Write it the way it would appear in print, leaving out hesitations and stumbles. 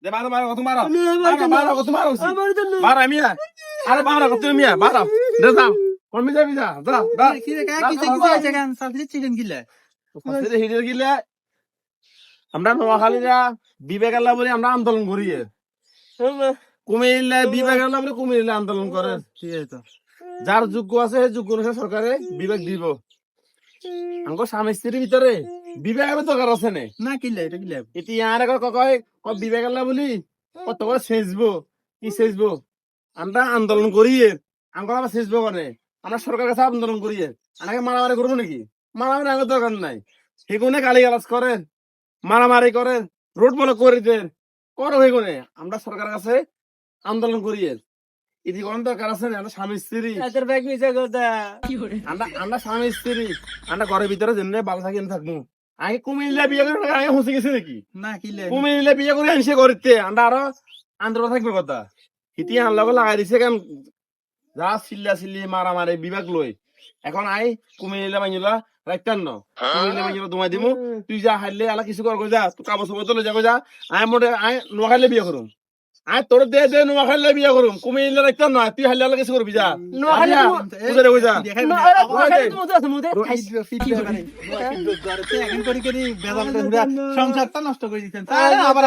দে মারো মারো কত মারো মারো কত মারো মারো আমি আরে মারো কত তুমি মারো দে যাও কোন মিজা মিজা যা যা কি রে কাকা কি আছে গান সাথে চিকেন গিলা ফাসিলে হিজে গিলে আমরা নোয়াখালীরা বিবেক আল্লাহ বলে আমরা আন্দোলন করি কুমিল্লা বিবেক আল্লাহ বলে কুমিল্লা আন্দোলন করে ঠিক আছে তো যার যোগ্য আছে সেই যোগ্য অনুসারে সরকারে বিবেক দিব আমাকে স্বামী স্ত্রীর ভিতরে বিবেক আবার দরকার আছে না না কিলা এটা কিলা এটি আর কয় বিবেক আল্লাহ বলি কত করে সেচবো কি সেচবো আমরা আন্দোলন করিয়ে আমরা আবার সেচবো করে আমরা সরকারের কাছে আন্দোলন করিয়ে আমাকে মারামারি করবো নাকি মারামারি আমার দরকার নাই সেগুনে গালি গালাজ করে মারামারি করে রোড বলে করে দেন করো সেগুনে আমরা সরকারের কাছে আন্দোলন করিয়ে এটি কোন দরকার আছে না আমরা স্বামী স্ত্রী তোর ব্যাগ মিছা কথা আমরা স্বামী স্ত্রী আমরা ঘরের ভিতরে জেনে ভালো থাকি থাকবো আগে কুমিল্লা বিয়ে করে আগে হুঁসে গেছে নাকি না কিলা কুমিল্লা বিয়ে করে আনছে করতে আমরা আরো আন্দোলন থাকবে কথা হিতি আনলাগো লাগাই দিছে কেন যা চিল্লা চিল্লি মারামারি বিভাগ লই এখন আই কুমিল্লা মাইলা রাইতান ন কুমিল্লা মাইলা তোমায় দিমু তুই যা হারলে আলা কিছু কর যা তুই কাবো সবো তো যা যা আই মোটে আই নোয়াখাইলে বিয়ে করুম আই তোর দে দে নোয়াখাইলে বিয়ে করুম কুমিল্লা রাইতান ন তুই হারলে আলা কিছু করবি যা নোয়াখাইলে বুঝারে বুঝা সংসারটা নষ্ট করে দিচ্ছেন আবার